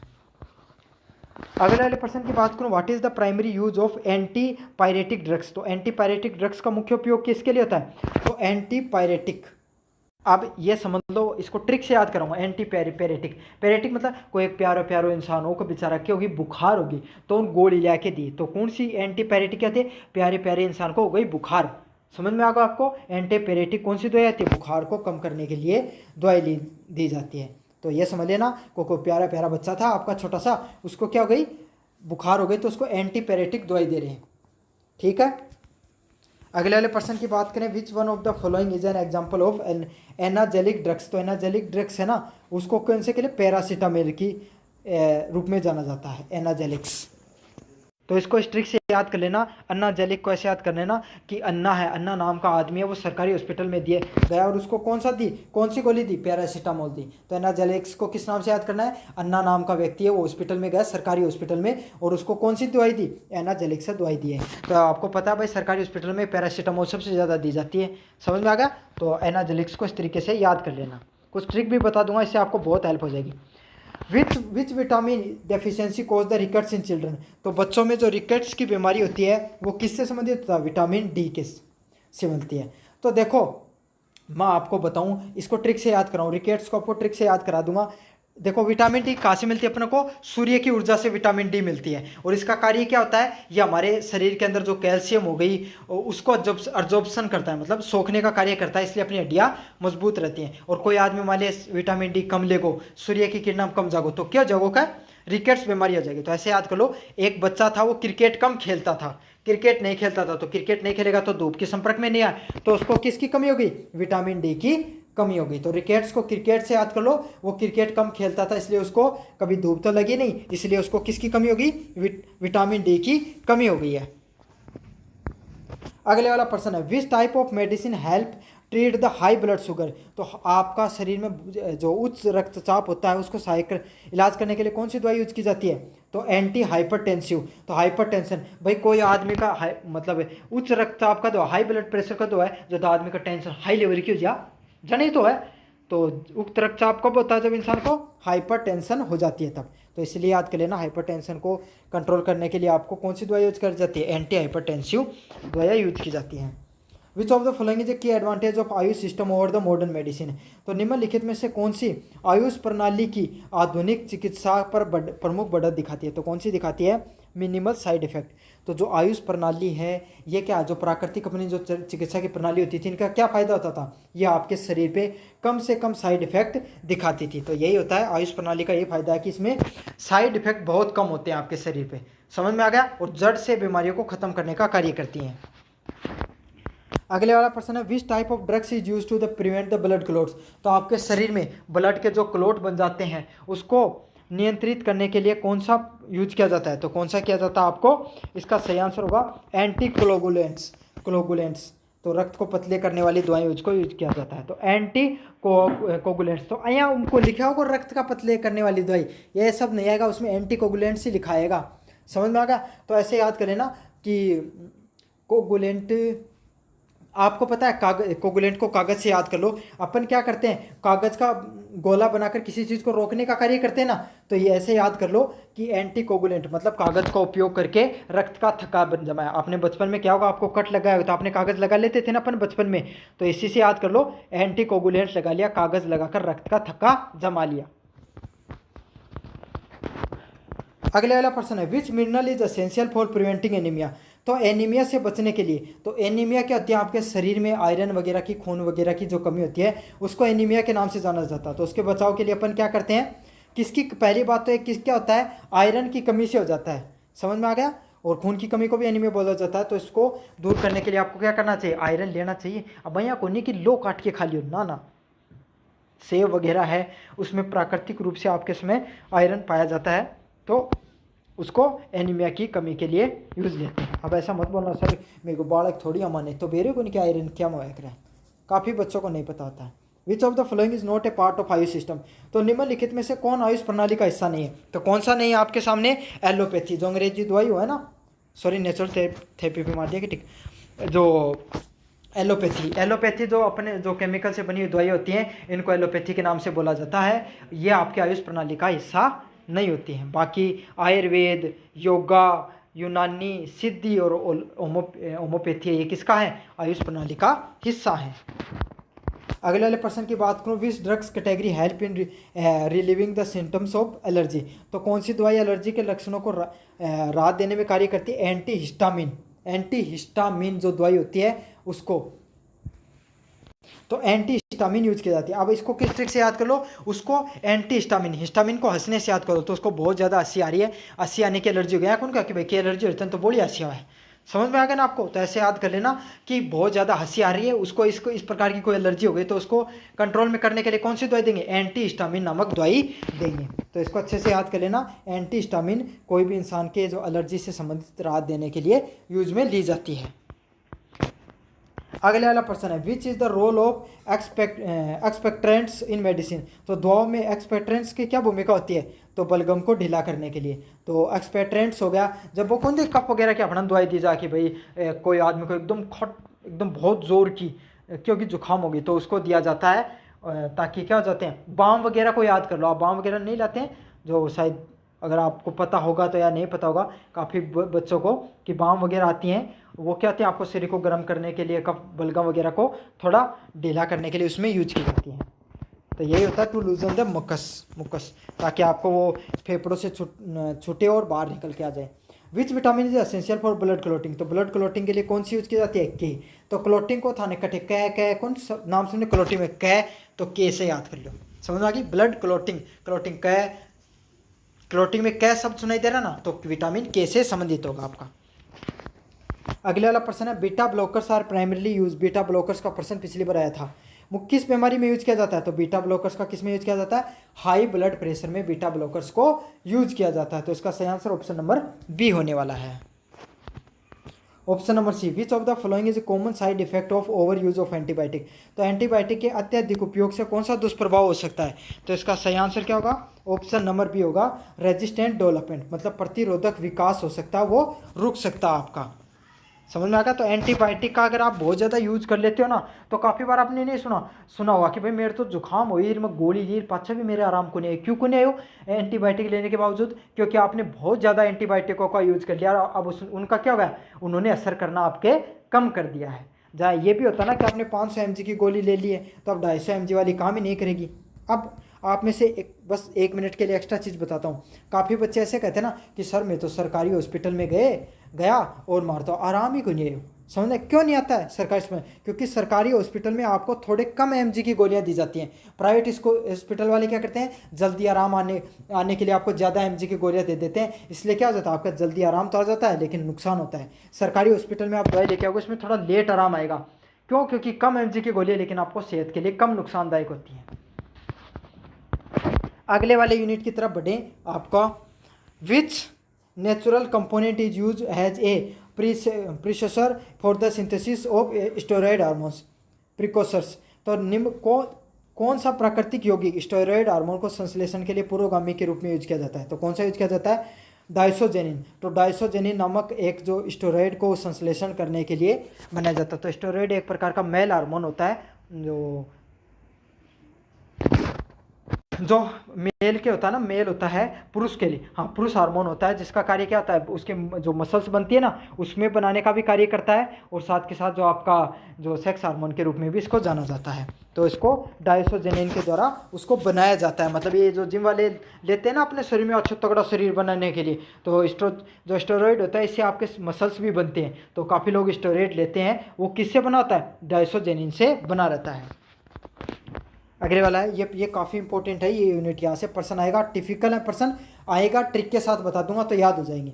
Speaker 1: अगले वाले प्रश्न की बात करूं, what is the primary use of anti pyretic drugs? तो एंटी पायरेटिक ड्रग्स का मुख्य उपयोग किसके लिए होता है? तो एंटी पायरेटिक, अब ये समझ लो, इसको ट्रिक से याद कराऊंगा। एंटी पैरेटिक मतलब कोई एक प्यारो इंसान हो, को बेचारा क्या होगी? बुखार होगी, तो उन गोली ला के दी। तो कौन सी एंटी पैरेटिक कहते हैं? प्यारे इंसान को हो गई बुखार। समझ में आ गया आपको? एंटी पैरेटिक कौन सी दवाई आती है? बुखार को कम करने के लिए दवाई दी जाती है। तो ये समझ लेना, को प्यारा बच्चा था आपका छोटा सा, उसको क्या हो गई? बुखार हो गई, तो उसको एंटी पैरेटिक दवाई दे रहे हैं। ठीक है। अगले वाले पर्सन की बात करें, which one of the following is an example of analgesic drugs. तो एनाजेलिक ड्रग्स है ना, उसको कौन से के लिए पैरासीटामोल की रूप में जाना जाता है, एनाजेलिक्स। तो इसको इस ट्रिक से याद कर लेना। अन्नाजेलिक को ऐसे याद कर लेना कि अन्ना है, अन्ना नाम का आदमी है, वो सरकारी हॉस्पिटल में दिए गया और उसको कौन सी गोली दी, पैरासीटामोल दी। तो एनाजेलिक्स को किस नाम से याद करना है, अन्ना नाम का व्यक्ति है, वो हॉस्पिटल में गया, सरकारी हॉस्पिटल में, और उसको कौन सी दवाई दी, एनाजेलिक्स से दवाई दी है। तो आपको पता है भाई सरकारी हॉस्पिटल में पैरासीटामोल सबसे ज़्यादा दी जाती है, समझ में आ गया। तो एनाजेलिक्स को इस तरीके से याद कर लेना। कुछ ट्रिक भी बता दूंगा, इससे आपको बहुत हेल्प हो जाएगी। Which vitamin deficiency cause the rickets in children. तो बच्चों में जो रिकेट्स की बीमारी होती है वो किससे संबंधित होता है, विटामिन डी के से बनती है। तो देखो मैं आपको बताऊं, इसको ट्रिक से याद कराऊं, रिकेट्स को आपको ट्रिक से याद करा दूंगा। देखो विटामिन डी कहाँ से मिलती है अपने को, सूर्य की ऊर्जा से विटामिन डी मिलती है। और इसका कार्य क्या होता है, ये हमारे शरीर के अंदर जो कैल्शियम हो गई उसको अब्जॉर्प्शन करता है, मतलब सोखने का कार्य करता है, इसलिए अपनी हड्डियाँ मजबूत रहती हैं। और कोई आदमी मान लिया विटामिन डी कम लेगो, सूर्य की किरणें कम जागो, तो क्या जगो का रिकेट्स बीमारी हो जाएगी। तो ऐसे याद कर लो, एक बच्चा था वो क्रिकेट कम खेलता था, क्रिकेट नहीं खेलता था, तो क्रिकेट नहीं खेलेगा तो धूप के संपर्क में नहीं आया, तो उसको किसकी कमी होगी, विटामिन डी की कमी होगी। तो रिकेट्स को क्रिकेट से याद कर लो, वो क्रिकेट कम खेलता था इसलिए उसको कभी धूप तो लगी नहीं, इसलिए उसको किसकी कमी होगी, विटामिन डी की कमी हो गई है। अगले वाला प्रश्न है, which type of medicine help treat the high blood sugar. तो आपका शरीर में जो उच्च रक्तचाप होता है उसको सहायक इलाज करने के लिए कौन सी दवाई यूज की जाती है, तो एंटी हाइपरटेंसिव। तो हाइपरटेंशन भाई कोई आदमी का मतलब उच्च रक्तचाप का दो, हाई ब्लड प्रेशर का दो है, जो आदमी का टेंशन हाई लेवल की हो जा जानी तो है। तो उक्त रक्तचाप कब होता है, जब इंसान को हाइपरटेंशन हो जाती है तब। तो इसलिए याद कर लेना, हाइपरटेंशन को कंट्रोल करने के लिए आपको कौन सी दवाई यूज कर जाती है, एंटी हाइपरटेंसिव दवाई यूज की जाती हैं। Which of the following is a key advantage of AYUSH system over the modern medicine. तो निम्नलिखित में से कौन सी आयुष प्रणाली की आधुनिक चिकित्सा पर प्रमुख बढ़त दिखाती है। तो कौन सी दिखाती है, मिनिमल साइड इफेक्ट। तो जो आयुष प्रणाली है ये क्या, जो प्राकृतिक अपनी जो चिकित्सा की प्रणाली होती थी, इनका क्या फ़ायदा होता था, ये आपके शरीर पे कम से कम साइड इफेक्ट दिखाती थी। तो यही होता है आयुष प्रणाली का, ये फायदा है कि इसमें साइड इफेक्ट बहुत कम होते हैं आपके शरीर पे, समझ में आ गया, और जड़ से बीमारियों को खत्म करने का कार्य करती हैं। अगले वाला प्रश्न है, which type of drugs is use to the prevent the blood clots. तो आपके शरीर में ब्लड के जो क्लॉट बन जाते हैं उसको नियंत्रित करने के लिए कौन सा यूज किया जाता है, तो कौन सा किया जाता है आपको, इसका सही आंसर होगा एंटी कोगुलेंट्स। तो रक्त को पतले करने वाली दवाई उसको यूज किया जाता है, तो एंटी कोगुलेंट्स। तो यहाँ उनको लिखा होगा रक्त का पतले करने वाली दवाई, ये सब नहीं आएगा, उसमें एंटी कोगुलेंट्स ही लिखा आएगा, समझ में आ गया। तो ऐसे याद करें ना कि कोगुलेंट, आपको पता है कोगुलेंट को कागज़ से याद कर लो। अपन क्या करते हैं, कागज़ का गोला बनाकर किसी चीज़ को रोकने का कार्य करते हैं ना, तो ये ऐसे याद कर लो कि एंटी कोगुलेंट मतलब कागज़ का उपयोग करके रक्त का थक्का बन जमाया। आपने बचपन में क्या होगा, आपको कट लगा है तो आपने कागज़ लगा लेते थे ना अपन बचपन में, तो इसी से याद कर लो एंटी कोगुलेंट लगा लिया, कागज़ लगाकर रक्त का थक्का जमा लिया। अगले वाला प्रश्न है, विच mineral is essential for preventing anaemia. तो एनीमिया से बचने के लिए, तो एनीमिया क्या होती है, आपके शरीर में आयरन वगैरह की, खून वगैरह की जो कमी होती है उसको एनीमिया के नाम से जाना जाता है। तो उसके बचाव के लिए अपन क्या करते हैं, किसकी, पहली बात तो एक क्या होता है, आयरन की कमी से हो जाता है, समझ में आ गया, और खून की कमी को भी एनीमिया बोला जाता है। तो इसको दूर करने के लिए आपको क्या करना चाहिए, आयरन लेना चाहिए। अब भैया कोनी की लो काट के खा लियो, ना, सेब वगैरह है उसमें प्राकृतिक रूप से आपके इसमें आयरन पाया जाता है, तो उसको एनीमिया की कमी के लिए यूज़ लेते हैं। अब ऐसा मत बोलना सर मेरे को बालक थोड़ी अमाने, तो बेरे को नहीं क्या आयरन क्या मवाक रहा है, काफ़ी बच्चों को नहीं पता होता है। Which of the following is not a part of AYUSH system. तो निम्नलिखित में से कौन आयुष प्रणाली का हिस्सा नहीं है, तो कौन सा नहीं है आपके सामने, एलोपैथी, जो अंग्रेजी दवाई हो है ना, सॉरी नेचुरल थेरेपी पे मार दिया कि ठीक, जो एलोपैथी जो अपने जो केमिकल से बनी हुई दवाई होती हैं, इनको एलोपैथी के नाम से बोला जाता है, ये आपके आयुष प्रणाली का हिस्सा नहीं होती हैं। बाकी आयुर्वेद, योगा, यूनानी, सिद्धि और होम्योपैथी ये किसका है, आयुष प्रणाली का हिस्सा है। अगले वाले प्रश्न की बात करूँ, which drugs category help in relieving the symptoms of allergy. तो कौन सी दवाई एलर्जी के लक्षणों को राहत देने में कार्य करती है, एंटी हिस्टामिन जो दवाई होती है उसको, तो एंटी हिस्टामिन यूज की जाती है। अब इसको किस ट्रिक से याद कर लो, उसको एंटी हिस्टामिन को हंसने से याद करो, तो उसको बहुत ज़्यादा हंसी आ रही है, हंसी आने की एलर्जी हो गया कौन का कि भाई की एलर्जी होती है तो बोली हंसी है, समझ में आ गया ना आपको। तो ऐसे याद कर लेना कि बहुत ज़्यादा हंसी आ रही है, उसको इसको इस प्रकार की कोई एलर्जी हो गई तो उसको कंट्रोल में करने के लिए कौन सी दवाई देंगे, एंटी हिस्टामिन नामक दवाई देंगे। तो इसको अच्छे से याद कर लेना, एंटी हिस्टामिन कोई भी इंसान के जो एलर्जी से संबंधित राहत देने के लिए यूज में ली जाती है। अगले वाला प्रश्न है, which is the role of expectorants in medicine. तो दवाओं में एक्सपेक्ट्रेंट्स की क्या भूमिका होती है, तो बलगम को ढीला करने के लिए। तो एक्सपेक्ट्रेंट्स हो गया, जब वो कौन सी कफ वगैरह की अपना दवाई दी जा कि भाई कोई आदमी को एकदम बहुत ज़ोर की क्योंकि जुकाम होगी तो उसको दिया जाता है, ताकि क्या हो जाते हैं, बाम वगैरह को याद कर लो आप, बाम वगैरह नहीं लाते हैं जो शायद अगर आपको पता होगा तो या नहीं पता होगा काफ़ी बच्चों को कि बाम वगैरह आती हैं, वो क्या होती है आपको शरीर को गर्म करने के लिए, कफ बलगम वगैरह को थोड़ा ढीला करने के लिए उसमें यूज की जाती हैं। तो यही होता है टू लूजन द मुकस, ताकि आपको वो फेफड़ों से छूटे और बाहर निकल के आ जाए। Which vitamin is essential for blood clotting. तो ब्लड क्लोटिंग के लिए कौन सी यूज की जाती है, के। तो क्लोटिंग को थाने कटे कै कौन नाम सुनने क्लोटिंग में कै, तो के से याद कर लो, समझ में आ गई। ब्लड क्लोटिंग कै, क्लोटिंग में कै शब्द सुनाई दे रहा ना, तो विटामिन के से संबंधित होगा आपका। अगले वाला प्रश्न है, beta blockers are primarily use. Beta blockers का प्रश्न पिछली बार आया था, किस बीमारी में यूज किया जाता है, तो बीटा ब्लॉकर्स का किस में यूज किया जाता है, हाई ब्लड प्रेशर में बीटा ब्लॉकर्स को यूज किया जाता है। तो इसका सही आंसर ऑप्शन नंबर बी होने वाला है। Option number C, which of the following is a common side effect of over use of antibiotic. तो एंटीबायोटिक के अत्यधिक उपयोग से कौन सा दुष्प्रभाव हो सकता है, तो इसका सही आंसर क्या होगा, ऑप्शन नंबर बी होगा, रेजिस्टेंट डेवलपमेंट, मतलब प्रतिरोधक विकास हो सकता है, वो रुक सकता है आपका। समझ में आ गया। तो एंटीबायोटिक का अगर आप बहुत ज़्यादा यूज कर लेते हो ना, तो काफ़ी बार आपने नहीं सुना होगा कि भाई मेरे तो जुकाम हुई, मैं गोली ली, पाछा भी मेरे आराम को नहीं आई। क्यों को नहीं आयो एंटीबायोटिक लेने के बावजूद, क्योंकि आपने बहुत ज़्यादा एंटीबायोटिकों का यूज कर लिया, अब उनका क्या होगा, उन्होंने असर करना आपके कम कर दिया है। जहाँ ये भी होता ना कि आपने 500 mg की गोली ले ली है, तो अब 250 mg वाली काम ही नहीं करेगी। अब आप में से बस 1 मिनट के लिए एक्स्ट्रा चीज़ बताता हूँ। काफ़ी बच्चे ऐसे कहते हैं ना कि सर मैं तो सरकारी हॉस्पिटल में गया और मारता हूँ, आराम ही को नहीं आया। समझना क्यों नहीं आता है सरकारी में, क्योंकि सरकारी हॉस्पिटल में आपको थोड़े कम mg की गोलियां दी जाती हैं। प्राइवेट इसको हॉस्पिटल वाले क्या करते हैं, जल्दी आराम आने के लिए आपको ज़्यादा mg की गोलियां दे देते हैं। इसलिए क्या हो जाता है, आपका जल्दी आराम तो आ जाता है लेकिन नुकसान होता है। सरकारी हॉस्पिटल में आप दवाई लेके आओगे, उसमें थोड़ा लेट आराम आएगा। क्यों, क्योंकि कम mg की गोलियाँ लेकिन आपको सेहत के लिए कम नुकसानदायक होती हैं। अगले वाले यूनिट की तरफ बढ़ें। आपका which natural component is use has a precursor for the synthesis of steroid hormones precursors. तो निम्न कौन सा प्राकृतिक यौगिक स्टेरॉयड हार्मोन को संश्लेषण के लिए पूर्वगामी के रूप में यूज किया जाता है, तो कौन सा यूज किया जाता है, डाइसोजेनिन। तो डाइसोजेनिन नामक एक जो स्टेरॉयड को संश्लेषण करने के लिए बनाया जाता है। तो स्टेरॉयड एक प्रकार का मेल हार्मोन होता है जो मेल के होता है ना, मेल होता है पुरुष के लिए, हाँ पुरुष हार्मोन होता है, जिसका कार्य क्या होता है, उसके जो मसल्स बनती है ना उसमें बनाने का भी कार्य करता है, और साथ के साथ जो आपका जो सेक्स हार्मोन के रूप में भी इसको जाना जाता है। तो इसको डाइसोजेनिन के द्वारा उसको बनाया जाता है। मतलब ये जो जिम वाले लेते हैं ना अपने शरीर में अच्छा तगड़ा शरीर बनाने के लिए, तो जो स्टेरॉयड होता है इससे आपके मसल्स भी बनते हैं। तो काफ़ी लोग स्टेरॉयड लेते हैं, वो किससे बना होता है, डाइसोजेनिन से बना रहता है। अगले वाला है, ये काफ़ी इंपॉर्टेंट है ये यूनिट, यहाँ से पर्सन आएगा, टिपिकल है पर्सन आएगा, ट्रिक के साथ बता दूंगा तो याद हो जाएंगे।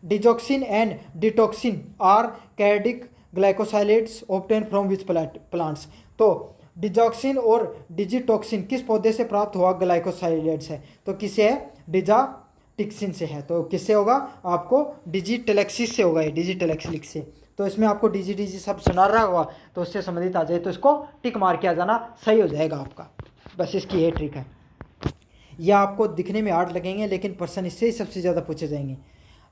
Speaker 1: Digoxin and digitoxin are cardiac glycosylates obtain from which plants. तो डिजॉक्सिन और डिजिटॉक्सिन किस पौधे से प्राप्त हुआ ग्लाइकोसाइलेट्स है, तो किसे है, डिजाटिक्सिन से है। तो किससे होगा, आपको डिजिटेलेक्सिस से होगा, ये डिजिटेलेक्सिस से। तो इसमें आपको डीजी सब सुना रहा होगा, तो उससे संबंधित आ जाए तो इसको टिक मार के आ जाना, सही हो जाएगा आपका। बस इसकी ये ट्रिक है। ये आपको दिखने में हार्ड लगेंगे लेकिन पर्सन इससे ही सबसे ज़्यादा पूछे जाएंगे।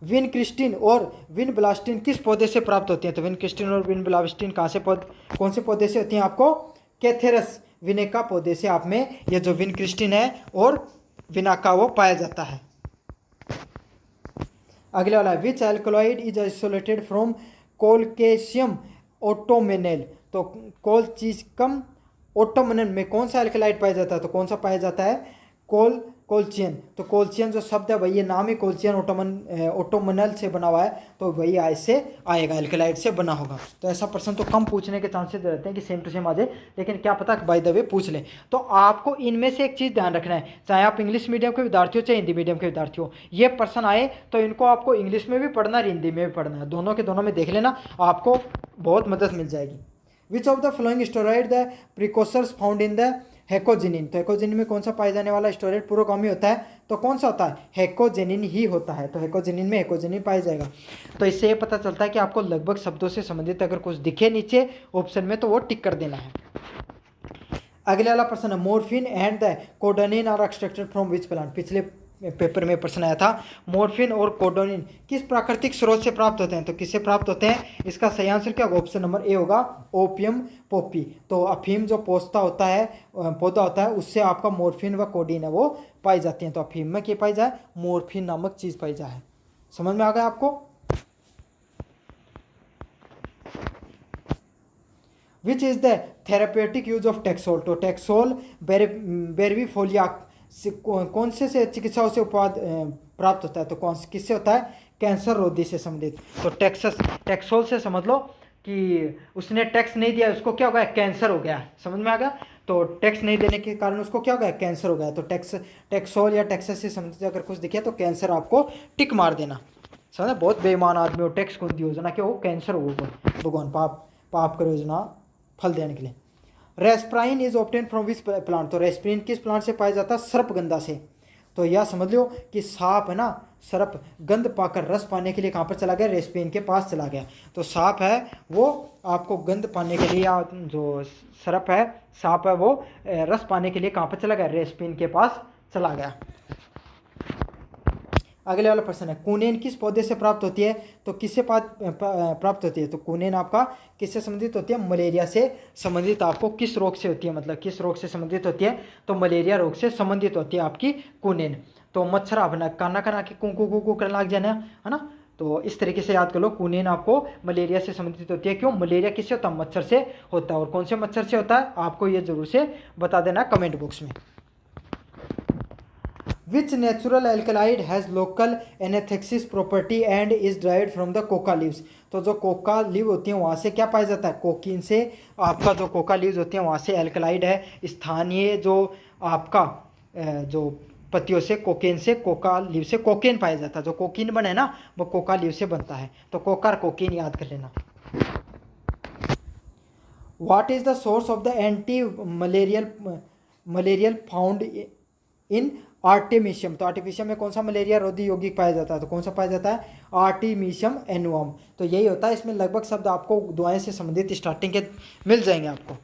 Speaker 1: विनक्रिस्टिन और विनब्लास्टिन किस पौधे से प्राप्त होती हैं, तो विनक्रिस्टिन और विनब्लास्टिन कौन से पौधे से होती हैं, आपको कैथेरस विनेका पौधे से आप में ये जो विनक्रिस्टिन है और विनाका वो पाया जाता है। अगले वाला, विच एल्कलॉइड इज आइसोलेटेड फ्रॉम कोलकेशियम ऑटोमेनेल। तो कोलचीकम ऑटोमेनल में कौन सा एल्कलाइड पाया जाता है, तो कौन सा पाया जाता है, कोल्चियन। तो कोल्चियन जो शब्द है वही ये नाम ही कोल्चियन ओटोमनल से बना हुआ है, तो वही इससे आएगा, एल्कलाइड से बना होगा। तो ऐसा प्रश्न तो कम पूछने के चांसेस रहते हैं कि सेम टू सेम आ जाए, लेकिन क्या पता बाय द वे पूछ ले। तो आपको इनमें से एक चीज़ ध्यान रखना है, चाहे आप इंग्लिश मीडियम के विद्यार्थी हो चाहे हिंदी मीडियम के विद्यार्थी हो, ये प्रश्न आए तो इनको आपको इंग्लिश में भी पढ़ना है, हिंदी में भी पढ़ना है, दोनों के दोनों में देख लेना, आपको बहुत मदद मिल जाएगी। Which of the following steroid the precursors found in the hecogenin. तो हेकोजेनिन में कौन सा पाया जाने वाला स्टेरॉइड पुरोगामी होता है, तो कौन सा होता है, हेकोजेनिन ही होता है। तो हेकोजेनिन में हेकोजेनिन पाया जाएगा। तो इससे ये पता चलता है कि आपको लगभग शब्दों से संबंधित अगर कुछ दिखे नीचे ऑप्शन में तो वो टिक कर देना है। अगले वाला प्रश्न है, morphine and the codeine are extracted from which plant. पिछले पेपर में प्रश्न आया था, मोर्फिन और कोडोनिन किस प्राकृतिक स्रोत से प्राप्त होते हैं, तो किससे प्राप्त होते हैं, इसका सही आंसर क्या होगा, ऑप्शन नंबर ए होगा, ओपियम पोपी। तो अफीम जो पौधा होता है उससे आपका मोर्फिन व कोडीन है वो पाई जाती हैं। तो अफीम में क्या पाई जाए, मोर्फिन नामक चीज पाई जाए। समझ में आ गया आपको। Which is the therapeutic use of taxol. तो टेक्सोल बेरवीफोलिया कौन से चिकित्साओं से उत्पाद प्राप्त होता है, तो कौन से किससे होता है, कैंसर रोधी से संबंधित। तो टेक्सोल से समझ लो कि उसने टैक्स नहीं दिया, उसको क्या हो गया, कैंसर हो गया। समझ में आ गया। तो टैक्स नहीं देने के कारण उसको क्या हो गया, कैंसर हो गया। तो टेक्सोल या टैक्सेस से संबंधित अगर कुछ दिखे तो कैंसर आपको टिक मार देना। समझा, बहुत बेईमान आदमी हो, टैक्स को दी योजना क्या हो, कैंसर हो भगवान पाप कर योजना फल देने के लिए। Reserpine is obtain from which plant. तो रेस्प्रिन किस प्लांट से पाया जाता है, सर्पगंधा से। तो यह समझ लो कि सांप है ना, सर्प गंध पाकर रस पाने के लिए कहाँ पर चला गया, रेस्प्रिन के पास चला गया। तो सांप है वो आपको गंध पाने के लिए, या जो सर्प है सांप है वो रस पाने के लिए कहाँ पर चला गया, रेस्प्रिन के पास चला गया। अगले वाला प्रश्न है, कुनेन किस पौधे से प्राप्त होती है, तो किससे प्राप्त होती है, तो कुनेन आपका किससे संबंधित होती है, मलेरिया से संबंधित। आपको किस रोग से होती है, मतलब किस रोग से संबंधित होती है, तो मलेरिया रोग से संबंधित होती है आपकी कुनेन। तो मच्छर अपना काना काना के कू करने लग जाना है ना। तो इस तरीके से याद कर लो, कुनेन आपको मलेरिया से संबंधित होती है। क्यों, मलेरिया किससे होता है, मच्छर से होता है। और कौन से मच्छर से होता है, आपको ये जरूर से बता देना कमेंट बॉक्स में। Which natural alkaloid has local anaphylaxis property and is derived from the coca leaves। तो जो कोका लीव होती है वहाँ से क्या पाया जाता है, कोकीन से। आपका जो कोका लीव्स होती हैं वहाँ से एल्कलाइड है, स्थानीय जो आपका जो पत्तियों से कोकेन से, कोका लीव से कोकेन पाया जाता है। जो कोकीन बने ना वो कोका लीव से बनता है। तो कोका और कोकीन याद कर लेना। What is the source of the anti malarial found in artemisia. तो आर्टिमिशियम में कौन सा मलेरिया रोधी यौगिक पाया जाता है, तो कौन सा पाया जाता है, आर्टिमिशियम एनुअम। तो यही होता है, इसमें लगभग शब्द आपको दवाएं से संबंधित स्टार्टिंग के मिल जाएंगे आपको।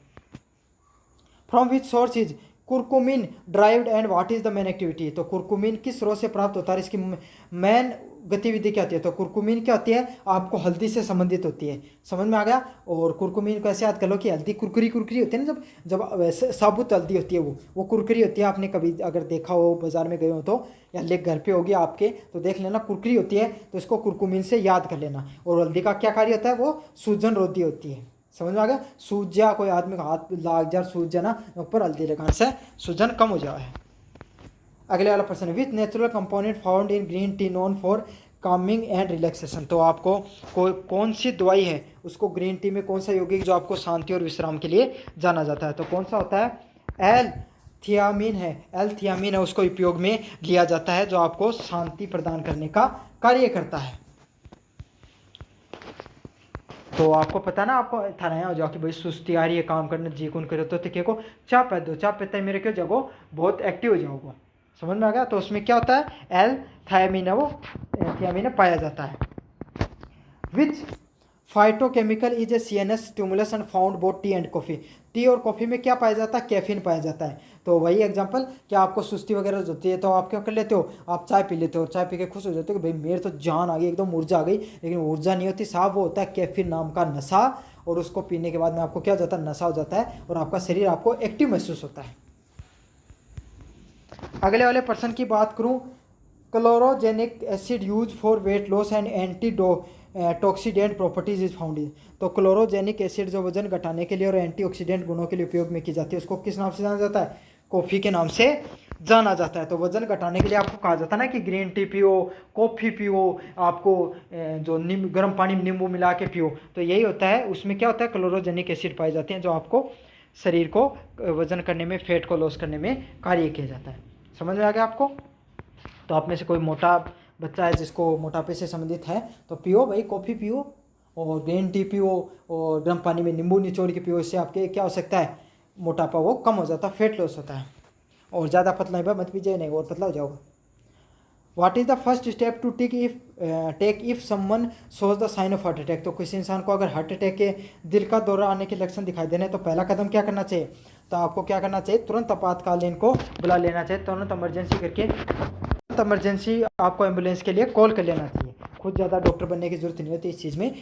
Speaker 1: From which source is curcumin derived and what is the main activity. तो कुरकुमिन किस स्रोत से प्राप्त होता है, इसकी मेन गतिविधि क्या होती है, तो कुरकुमिन क्या होती है, आपको हल्दी से संबंधित होती है। समझ में आ गया। और कुरकुमिन को ऐसे याद कर लो कि हल्दी कुरकुरी होती है ना, जब साबुत हल्दी होती है वो कुरकुरी होती है। आपने कभी अगर देखा हो, बाजार में गए हो तो, या ले घर पे होगी आपके तो देख लेना, कुरकुरी होती है। तो इसको कुरकुमिन से याद कर लेना। और हल्दी का क्या कार्य होता है, वो सूजन रोधी होती है। समझ में आ गया। सूज जा, कोई आदमी का हाथ लाग जा, सूज जाना, ऊपर हल्दी लगाने से सूजन कम हो जाए। अगले वाला प्रश्न है, विच natural component found in green tea known for Kameng and relaxation. तो आपको कौन सी दवाई है, उसको ग्रीन टी में कौन सा यौगिक जो आपको शांति और विश्राम के लिए जाना जाता है, तो कौन सा होता है, एल-थियामिन है। एल-थियामिन है, उसको उपयोग में लिया जाता है, जो आपको शांति प्रदान करने का कार्य करता है। तो आपको पता ना, आपको थाना हो जाओ कि भाई सुस्ती आ रही है, काम करने जी कौन करे, तो के को चाय पी दो, चाय पीते मेरे क्यों जगो बहुत एक्टिव हो जाओगे। समझ में आ गया। तो उसमें क्या होता है, एल थायमिन है, वो थियामिन पाया जाता है। Which phytochemical is a CNS stimulus and found both tea and coffee. Tea और कॉफ़ी में क्या पाया जाता है, कैफीन पाया जाता है। तो वही एग्जांपल, क्या आपको सुस्ती वगैरह होती है तो आप क्या कर लेते हो, आप चाय पी लेते हो, चाय पी के खुश हो जाते हो कि भाई मेरे तो जान आ गई, एकदम ऊर्जा आ गई। लेकिन ऊर्जा नहीं होती साहब, वो होता है कैफीन नाम का नशा। और उसको पीने के बाद में आपको क्या हो जाता है, नशा हो जाता है, और आपका शरीर आपको एक्टिव महसूस होता है। अगले वाले पर्सन की बात करूं, chlorogenic acid use for weight loss and antioxidant properties is found in. तो क्लोरोजेनिक एसिड जो वजन घटाने के लिए और एंटीऑक्सीडेंट गुणों के लिए उपयोग में की जाती है, उसको किस नाम से जाना जाता है, कॉफ़ी के नाम से जाना जाता है। तो वजन घटाने के लिए आपको कहा जाता है ना कि ग्रीन टी पियो, कॉफ़ी पियो, आपको जो गर्म पानी में नींबू मिला के पियो। तो यही होता है, उसमें क्या होता है, क्लोरोजेनिक एसिड पाए जाते हैं जो आपको शरीर को वजन करने में, फैट को लॉस करने में कार्य किया जाता है। समझ में आ गया आपको? तो आप में से कोई मोटा बच्चा है जिसको मोटापे से संबंधित है तो पियो भाई, कॉफ़ी पियो और ग्रीन टी पियो और गर्म पानी में नींबू निचोड़ के पियो। इससे आपके क्या हो सकता है, मोटापा वो कम हो जाता है, फैट लॉस होता है। और ज़्यादा पतला ही मत पीजिए, नहीं और पतला हो जाओगे। What is the first step to take if someone shows the sign of heart attack? तो किसी इंसान को अगर हार्ट अटैक के, दिल का दौरा आने के लक्षण दिखाई देने तो पहला कदम क्या करना चाहिए? तो आपको क्या करना चाहिए, तुरंत आपातकालीन को बुला लेना चाहिए, तुरंत इमरजेंसी करके, इमरजेंसी आपको एम्बुलेंस के लिए कॉल कर लेना चाहिए। खुद ज़्यादा डॉक्टर बनने की जरूरत नहीं होती इस चीज़ में।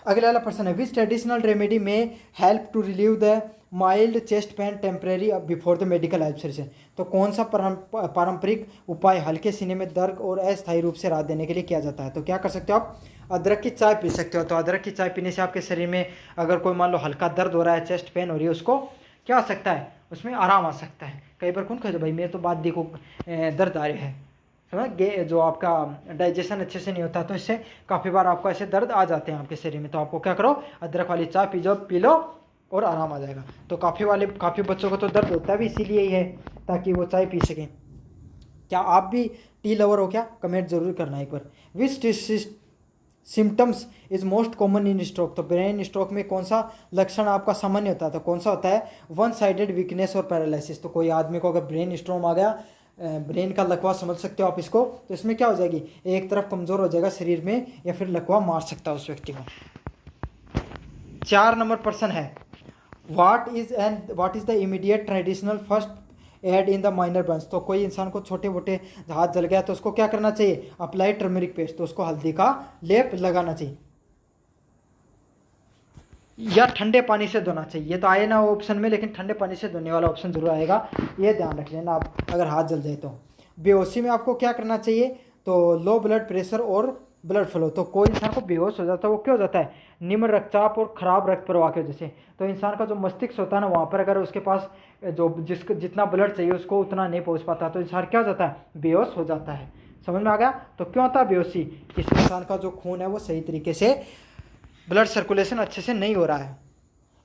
Speaker 1: अगला वाला प्रश्न है, which traditional remedy may help to relieve the mild chest pain temporary before the medical observation? तो कौन सा पारंपरिक उपाय हल्के सीने में दर्द और अस्थायी रूप से राहत देने के लिए किया जाता है? तो क्या कर सकते हो आप, अदरक की चाय पी सकते हो। तो अदरक की चाय पीने से आपके शरीर में अगर कोई मान लो हल्का दर्द हो रहा है, चेस्ट पेन हो रही है, उसको क्या हो सकता है, उसमें आराम आ सकता है। कई बार कौन कहते भाई मेरे तो बात देखो दर्द आ रहे हैं, समझ, जो आपका डाइजेशन अच्छे से नहीं होता, तो इससे काफ़ी बार आपको ऐसे दर्द आ जाते हैं आपके शरीर में। तो आपको क्या करो, अदरक वाली चाय पी लो और आराम आ जाएगा। तो काफ़ी बच्चों को तो दर्द होता भी इसीलिए ही है, ताकि वो चाय पी सकें। क्या आप भी टी लवर हो क्या? कमेंट जरूर करना एक बार। Which symptoms is most common in stroke? तो ब्रेन स्ट्रोक में कौन सा लक्षण आपका सामान्य होता है? तो कौन सा होता है, वन साइडेड वीकनेस और पैरालिसिस। तो कोई आदमी को अगर ब्रेन स्ट्रोक आ गया, ब्रेन का लकवा समझ सकते हो आप इसको, तो इसमें क्या हो जाएगी, एक तरफ कमज़ोर हो जाएगा शरीर में, या फिर लकवा मार सकता है उस व्यक्ति को। 4 नंबर प्रश्न है, what is the immediate traditional first aid in the minor Burns? तो कोई इंसान को छोटे मोटे हाथ जल गया तो उसको क्या करना चाहिए, अप्लाई टर्मरिक पेस्ट, तो उसको हल्दी का लेप लगाना चाहिए, या ठंडे पानी से धोना चाहिए। ये तो आए ना ऑप्शन में, लेकिन ठंडे पानी से धोने वाला ऑप्शन जरूर आएगा, ये ध्यान रख लेना आप अगर हाथ जल जाए तो। बेहोशी में आपको क्या करना चाहिए, तो लो ब्लड प्रेशर और ब्लड फ्लो। तो कोई इंसान को बेहोश हो जाता है, वो क्यों हो जाता है, निम्न रक्तचाप और खराब रक्त प्रवाह की वजह से। तो इंसान का जो मस्तिष्क होता है ना, वहाँ पर अगर उसके पास जो जितना ब्लड चाहिए उसको उतना नहीं पहुँच पाता, तो इंसान क्या हो जाता है, बेहोश हो जाता है। समझ में आ गया? तो क्यों होता है बेहोशी, किसी इंसान का जो खून है वो सही तरीके से, ब्लड सर्कुलेशन अच्छे से नहीं हो रहा है।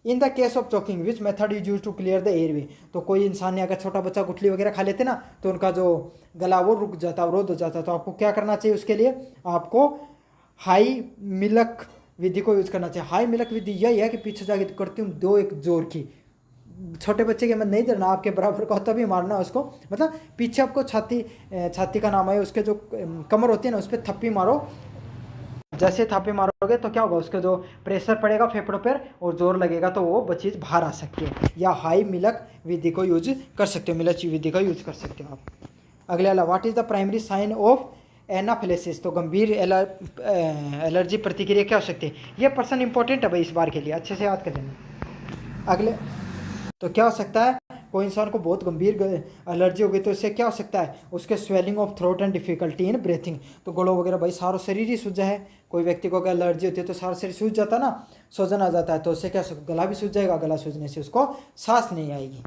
Speaker 1: In the case of choking which method is use to clear the airway? तो कोई इंसान ने, अगर छोटा बच्चा गुठली वगैरह खा लेते ना, तो उनका जो गला वो रुक जाता, अवरोध हो जाता। तो आपको क्या करना चाहिए उसके लिए, आपको हाई मिल्क विधि को यूज करना चाहिए। हाई मिल्क विधि यही है कि पीछे जाके करती हूँ दो एक जोर की, छोटे बच्चे के मत नहीं देना, आपके बराबर का तभी मारना उसको, मतलब पीछे आपको छाती का नाम है, उसके जो कमर होती है ना उस पर थप्पी मारो। जैसे थापे मारोगे तो क्या होगा, उसका जो प्रेशर पड़ेगा फेफड़ों पर और जोर लगेगा, तो वो चीज़ बाहर आ सकती है। या हाई मिल्क विधि को यूज कर सकते हो, मिल्क विधि का यूज कर सकते हो आप। अगले वाला, what is the primary sign of anaphylaxis? तो गंभीर एलर्जी प्रतिक्रिया क्या हो सकती है? ये पर्सन इंपॉर्टेंट है भाई इस बार के लिए, अच्छे से याद कर लेना। अगले, तो क्या हो सकता है, कोई इंसान को बहुत गंभीर एलर्जी हो गई तो इससे क्या हो सकता है, उसके swelling of throat and difficulty in breathing. तो गलों वगैरह भाई सारा शरीर ही सूझा है। कोई व्यक्ति को अगर एलर्जी होती है तो सारा शरीर सूझ जाता है ना, सूजन आ जाता है, तो उससे क्या गला भी सूझ जाएगा, गला सूझने से उसको सांस नहीं आएगी।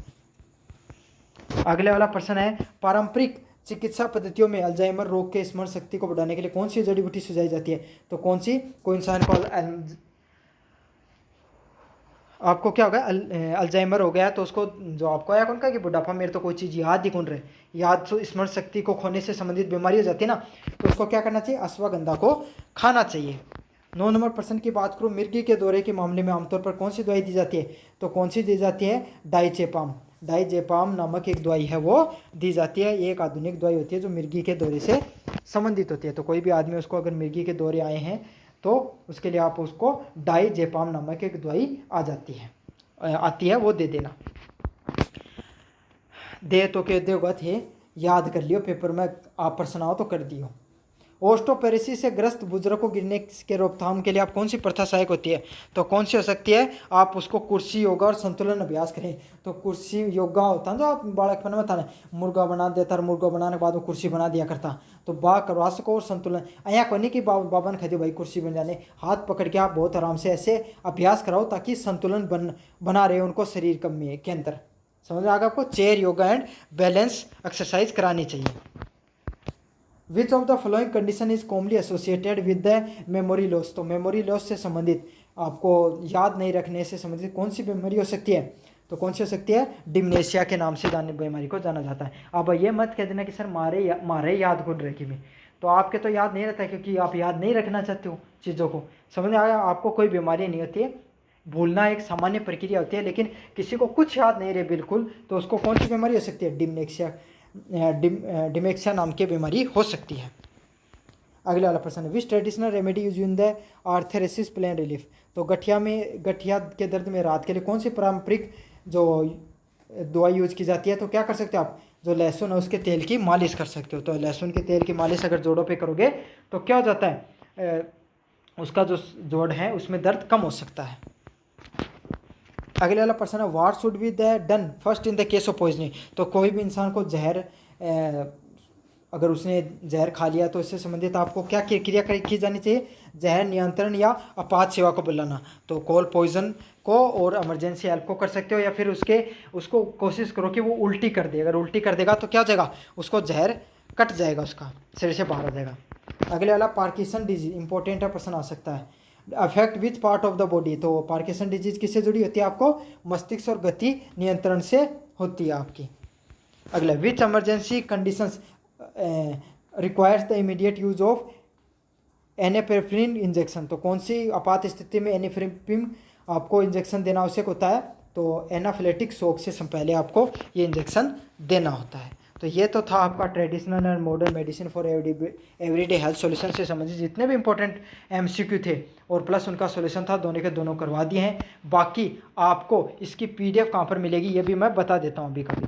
Speaker 1: अगले वाला प्रश्न है, पारंपरिक चिकित्सा पद्धतियों में अल्जाइमर रोग के स्मरण शक्ति को बढ़ाने के लिए कौन सी जड़ी बूटी सुझाई जाती है? तो कौन सी, कोई इंसान को आपको क्या होगा, अल्जाइमर हो गया तो उसको, जो आपको आया कौन का कि बुढ़ापा मेरे तो कोई चीज़ याद ही कौन रहे, याद स्मरण शक्ति को खोने से संबंधित बीमारी हो जाती है ना, तो उसको क्या करना चाहिए, अश्वगंधा को खाना चाहिए। 9 नंबर प्रश्न की बात करूँ, मिर्गी के दौरे के मामले में आमतौर पर कौन सी दवाई दी जाती है? तो कौन सी दी जाती है, डाइजेपाम नामक एक दवाई है वो दी जाती है। ये एक आधुनिक दवाई होती है जो मिर्गी के दौरे से संबंधित होती है। तो कोई भी आदमी उसको अगर मिर्गी के दौरे आए हैं तो उसके लिए आप उसको डाइजेपाम नामक एक दवाई आती है वो दे देना। दे तो के देगा थे, याद कर लियो, पेपर में आप प्रश्न आओ तो कर दियो। ओस्टोपेरिसिस से ग्रस्त बुजुर्ग को गिरने के रोकथाम के लिए आप कौन सी प्रथा सहायक होती है? तो कौन सी हो सकती है, आप उसको कुर्सी योगा और संतुलन अभ्यास करें। तो कुर्सी योगा होता है जो आप बालकपन में था, मुर्गा बना देता, और मुर्गा बनाने के बाद वो कुर्सी बना दिया करता, तो बा करवा सको। और संतुलन अया कोनी की बाबा ने कह दिया भाई कुर्सी बन जाने, हाथ पकड़ के आप बहुत आराम से ऐसे अभ्यास कराओ ताकि संतुलन बना रहे उनको शरीर के अंदर। समझ में आ गया आपको। Chair yoga and balance exercise करानी चाहिए। विच of the following condition is commonly associated with the memory loss. तो मेमोरी लॉस से संबंधित, आपको याद नहीं रखने से संबंधित कौन सी बीमारी हो सकती है? तो कौन सी हो सकती है? डिमनेशिया के नाम से बीमारी को जाना जाता है। अब ये मत कह देना कि सर मारे याद गुण रखी में, तो आपके तो याद नहीं रहता है क्योंकि आप याद नहीं रखना चाहते हो चीज़ों को। समझ में आया? आपको कोई बीमारी नहीं होती है, भूलना एक सामान्य प्रक्रिया होती है, लेकिन किसी को कुछ याद नहीं रहे बिल्कुल, तो उसको कौन सी बीमारी हो सकती है? डिमेक्सिया नाम की बीमारी हो सकती है। अगले वाला प्रश्न है, which traditional remedy use in the arthritis pain relief. तो गठिया के दर्द में राहत के लिए कौन सी पारंपरिक जो दवाई यूज की जाती है? तो क्या कर सकते हो आप? जो लहसुन है उसके तेल की मालिश कर सकते हो। तो लहसुन के तेल की मालिश अगर जोड़ों पे करोगे तो क्या हो जाता है? उसका जो जोड़ है उसमें दर्द कम हो सकता है। अगले वाला प्रश्न है, what should be the done first in the case of poisoning. तो कोई भी इंसान को जहर, अगर उसने जहर खा लिया तो इससे संबंधित आपको क्या क्रिया की जानी चाहिए? जहर नियंत्रण या आपात सेवा को बुलाना। तो कॉल पॉइजन को और इमरजेंसी हेल्प को कर सकते हो, या फिर उसको कोशिश करो कि वो उल्टी कर दे। अगर उल्टी कर देगा तो क्या हो जाएगा? उसको जहर कट जाएगा, उसका शरीर से बाहर आ जाएगा। अगले वाला पार्किंसन डिजीज, इंपॉर्टेंट है, प्रश्न आ सकता है। Affect which part of the body. तो पार्किंसन डिजीज किससे जुड़ी होती है? आपको मस्तिष्क और गति नियंत्रण से होती है आपकी। अगला, which emergency conditions requires the immediate use of epinephrine injection. तो कौन सी आपात स्थिति में एनेफ्रेपिन आपको इंजेक्शन देना आवश्यक होता है? तो एनाफिलेटिक शॉक से पहले आपको ये इंजेक्शन देना होता है। तो ये तो था आपका traditional and modern medicine for everyday health solution से संबंधित जितने भी इंपॉर्टेंट एमसीक्यू थे और प्लस उनका सॉल्यूशन था, दोनों के दोनों करवा दिए हैं। बाकी आपको इसकी पीडीएफ कहाँ पर मिलेगी ये भी मैं बता देता हूँ अभी कभी।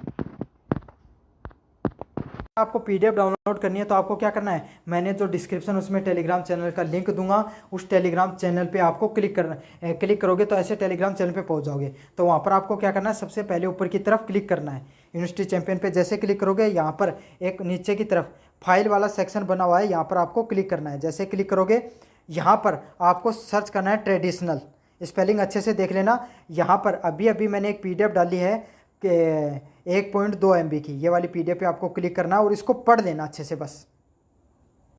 Speaker 1: आपको पीडीएफ डाउनलोड करनी है तो आपको क्या करना है, मैंने जो डिस्क्रिप्शन उसमें टेलीग्राम चैनल का लिंक दूंगा, उस टेलीग्राम चैनल पे आपको क्लिक करोगे तो ऐसे टेलीग्राम चैनल पे पहुंच जाओगे। तो वहाँ पर आपको क्या करना है, सबसे पहले ऊपर की तरफ क्लिक करना है। यूनिवर्सिटी चैंपियन पे जैसे क्लिक करोगे, यहाँ पर एक नीचे की तरफ फाइल वाला सेक्शन बना हुआ है, यहाँ पर आपको क्लिक करना है। जैसे क्लिक करोगे यहाँ पर आपको सर्च करना है ट्रेडिशनल, स्पेलिंग अच्छे से देख लेना। यहाँ पर अभी मैंने एक पीडीएफ डाली है कि 1.2 MB की, ये वाली पीडीएफ पे आपको क्लिक करना है और इसको पढ़ लेना अच्छे से। बस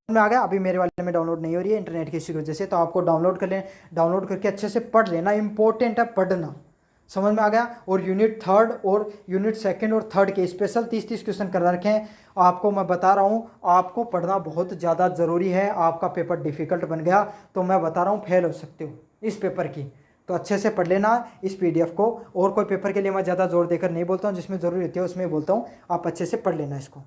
Speaker 1: में आ गया। अभी मेरे वाले में डाउनलोड नहीं हो रही है इंटरनेट की इसी वजह से, तो आपको डाउनलोड कर लें, डाउनलोड करके अच्छे से पढ़ लेना। इंपॉर्टेंट है पढ़ना, समझ में आ गया। और यूनिट 3 और यूनिट 2 और 3 के स्पेशल 30-30 क्वेश्चन कर रखे हैं आपको। मैं बता रहा हूँ आपको पढ़ना बहुत ज़्यादा ज़रूरी है। आपका पेपर डिफ़िकल्ट बन गया तो मैं बता रहा हूँ फेल हो सकते हो इस पेपर की, तो अच्छे से पढ़ लेना इस पीडीएफ को। और कोई पेपर के लिए मैं ज़्यादा जोर देकर नहीं बोलता हूँ, जिसमें ज़रूरी होती है उसमें बोलता हूँ, आप अच्छे से पढ़ लेना इसको।